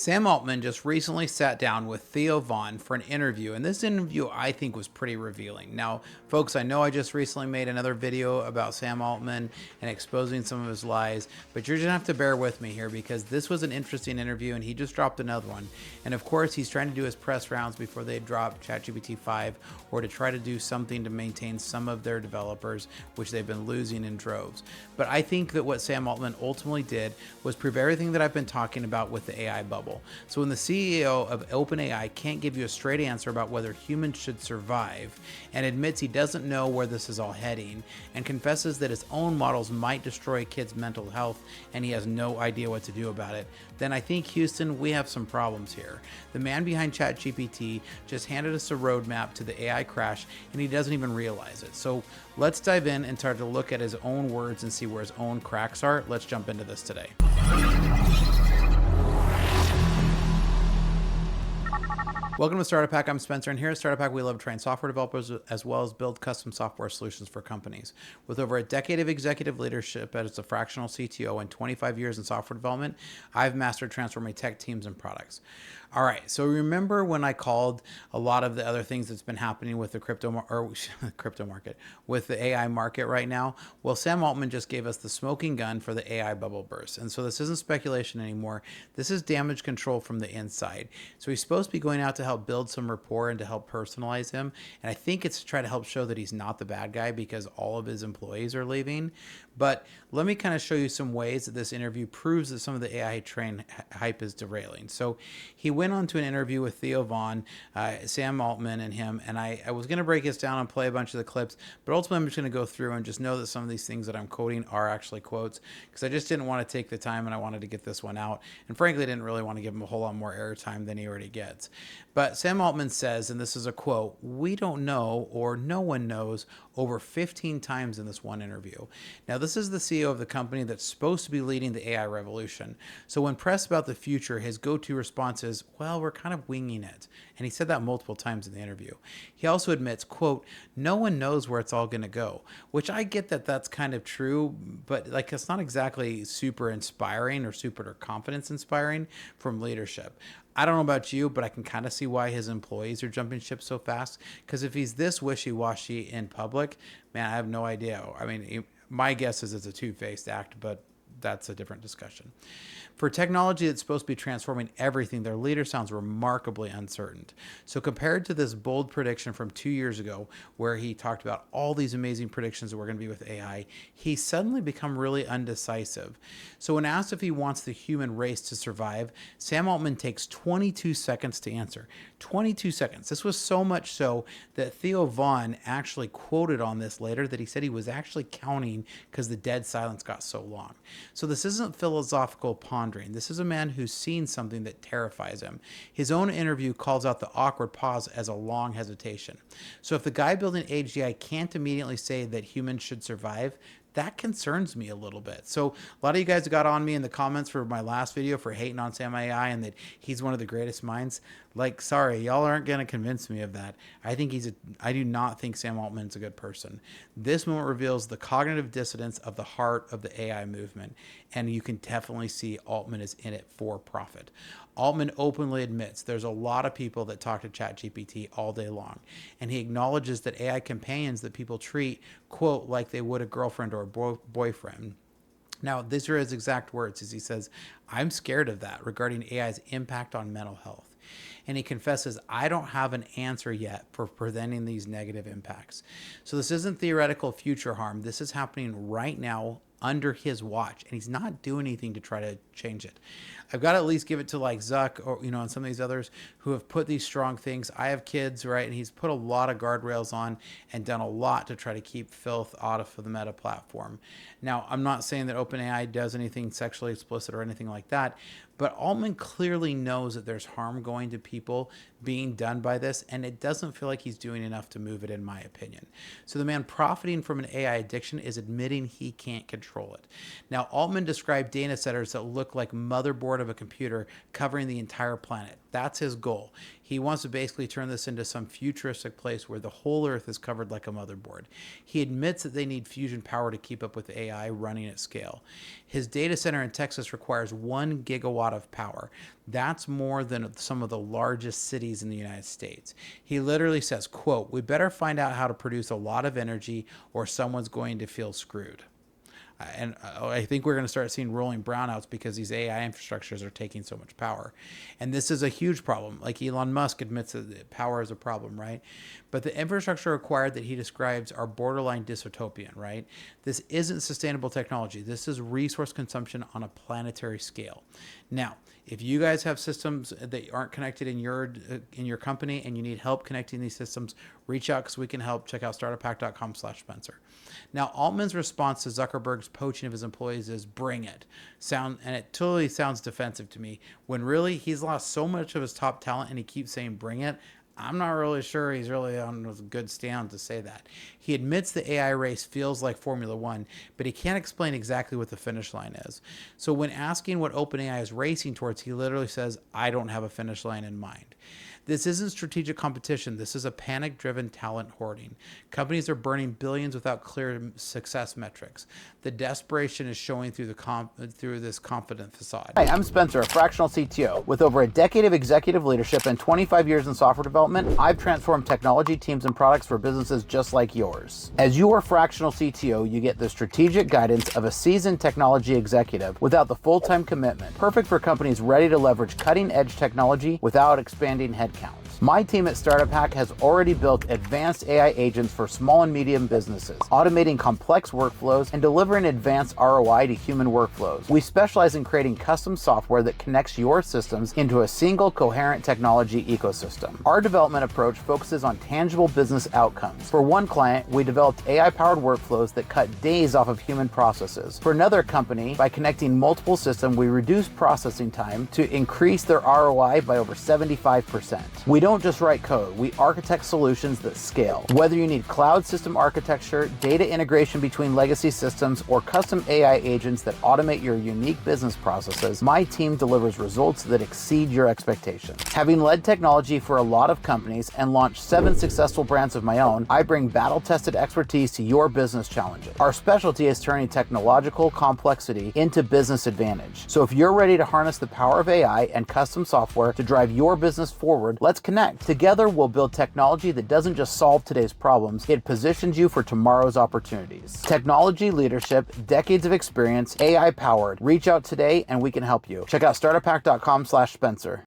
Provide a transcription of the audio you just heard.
Sam Altman just recently sat down with Theo Von for an interview, and this interview I think was pretty revealing. Now, folks, I know I just recently made another video about Sam Altman and exposing some of his lies, but you're gonna have to bear with me here because this was an interesting interview and he just dropped another one. And of course, he's trying to do his press rounds before they drop ChatGPT 5 or to try to do something to maintain some of their developers, which they've been losing in droves. But I think that what Sam Altman ultimately did was prove everything that I've been talking about with the AI bubble. So when the CEO of OpenAI can't give you a straight answer about whether humans should survive and admits he doesn't know where this is all heading and confesses that his own models might destroy kids' mental health and he has no idea what to do about it, then I think, Houston, we have some problems here. The man behind ChatGPT just handed us a roadmap to the AI crash and he doesn't even realize it. So let's dive in and start to look at his own words and see where his own cracks are. Let's jump into this today. Welcome to Startup Hack. I'm Spencer, and here at Startup Hack, we love to train software developers as well as build custom software solutions for companies. With over a decade of executive leadership as a fractional CTO and 25 years in software development, I've mastered transforming tech teams and products. All right, so remember when I called a lot of the other things that's been happening with the crypto market, with the AI market right now? Well, Sam Altman just gave us the smoking gun for the AI bubble burst. And so this isn't speculation anymore. This is damage control from the inside. So he's supposed to be going out to help build some rapport and to help personalize him. And I think it's to try to help show that he's not the bad guy because all of his employees are leaving. But let me kind of show you some ways that this interview proves that some of the AI train hype is derailing. So he went on to an interview with Theo Von, Sam Altman and him, and I was going to break this down and play a bunch of the clips, but ultimately I'm just going to go through and just know that some of these things that I'm quoting are actually quotes because I just didn't want to take the time and I wanted to get this one out. And frankly, I didn't really want to give him a whole lot more airtime than he already gets. But Sam Altman says, and this is a quote, "We don't know or no one knows," over 15 times in this one interview. Now, this is the CEO of the company that's supposed to be leading the AI revolution. So when pressed about the future, his go-to response is, well, we're kind of winging it. And he said that multiple times in the interview. He also admits, quote, "No one knows where it's all going to go," which I get that that's kind of true, but like it's not exactly super inspiring or super confidence inspiring from leadership. I don't know about you, but I can kind of see why his employees are jumping ship so fast. Because if he's this wishy-washy in public, man, I have no idea. I mean, my guess is it's a two-faced act, but that's a different discussion. For technology that's supposed to be transforming everything, their leader sounds remarkably uncertain. So compared to this bold prediction from 2 years ago, where he talked about all these amazing predictions that were going to be with AI, he's suddenly become really undecisive. So when asked if he wants the human race to survive, Sam Altman takes 22 seconds to answer. 22 seconds. This was so much so that Theo Von actually quoted on this later that he said he was actually counting because the dead silence got so long. So this isn't philosophical pondering. This is a man who's seen something that terrifies him. His own interview calls out the awkward pause as a long hesitation. So if the guy building AGI can't immediately say that humans should survive, that concerns me a little bit. So a lot of you guys got on me in the comments for my last video for hating on Sam AI and that he's one of the greatest minds. Like, sorry, y'all aren't going to convince me of that. I do not think Sam Altman's a good person. This moment reveals the cognitive dissonance of the heart of the AI movement, and you can definitely see Altman is in it for profit. Altman openly admits there's a lot of people that talk to ChatGPT all day long, and he acknowledges that AI companions that people treat, quote, like they would a girlfriend or a boyfriend. Now, these are his exact words as he says, "I'm scared of that regarding AI's impact on mental health." And he confesses, "I don't have an answer yet for preventing these negative impacts." So this isn't theoretical future harm. This is happening right now under his watch, and he's not doing anything to try to change it. I've got to at least give it to like Zuck or, and some of these others who have put these strong things. I have kids, right? And he's put a lot of guardrails on and done a lot to try to keep filth out of the Meta platform. Now, I'm not saying that OpenAI does anything sexually explicit or anything like that, but Altman clearly knows that there's harm going to people being done by this, and it doesn't feel like he's doing enough to move it, in my opinion. So the man profiting from an AI addiction is admitting he can't control it. Now, Altman described data centers that look like motherboard dashboard of a computer covering the entire planet. That's his goal. He wants to basically turn this into some futuristic place where the whole Earth is covered like a motherboard. He admits that they need fusion power to keep up with AI running at scale. His data center in Texas requires 1 gigawatt of power. That's more than some of the largest cities in the United States. He literally says, quote, "We better find out how to produce a lot of energy or someone's going to feel screwed." And I think we're going to start seeing rolling brownouts because these AI infrastructures are taking so much power. And this is a huge problem. Like Elon Musk admits that power is a problem, right? But the infrastructure required that he describes are borderline dystopian, right? This isn't sustainable technology. This is resource consumption on a planetary scale. Now, if you guys have systems that aren't connected in your company and you need help connecting these systems, reach out because we can help. Check out startuphack.com/Spencer. Now, Altman's response to Zuckerberg's poaching of his employees is bring it. And it totally sounds defensive to me when really he's lost so much of his top talent and he keeps saying bring it. I'm not really sure he's really on a good stand to say that. He admits the AI race feels like Formula One, but he can't explain exactly what the finish line is. So when asking what OpenAI is racing towards, he literally says, I don't have a finish line in mind. This isn't strategic competition. This is a panic-driven talent hoarding. Companies are burning billions without clear success metrics. The desperation is showing through this confident facade. Hi, I'm Spencer, a fractional CTO. With over a decade of executive leadership and 25 years in software development, I've transformed technology teams and products for businesses just like yours. As your fractional CTO, you get the strategic guidance of a seasoned technology executive without the full-time commitment, perfect for companies ready to leverage cutting-edge technology without expanding headcount. My team at Startup Hack has already built advanced AI agents for small and medium businesses, automating complex workflows and delivering advanced ROI to human workflows. We specialize in creating custom software that connects your systems into a single coherent technology ecosystem. Our development approach focuses on tangible business outcomes. For one client, we developed AI-powered workflows that cut days off of human processes. For another company, by connecting multiple systems, we reduced processing time to increase their ROI by over 75%. We don't just write code, we architect solutions that scale. Whether you need cloud system architecture, data integration between legacy systems, or custom AI agents that automate your unique business processes, my team delivers results that exceed your expectations. Having led technology for a lot of companies and launched 7 successful brands of my own, I bring battle-tested expertise to your business challenges. Our specialty is turning technological complexity into business advantage. So if you're ready to harness the power of AI and custom software to drive your business forward, let's connect. Together, we'll build technology that doesn't just solve today's problems, it positions you for tomorrow's opportunities. Technology leadership, decades of experience, AI powered. Reach out today and we can help you. Check out startuphack.com/Spencer.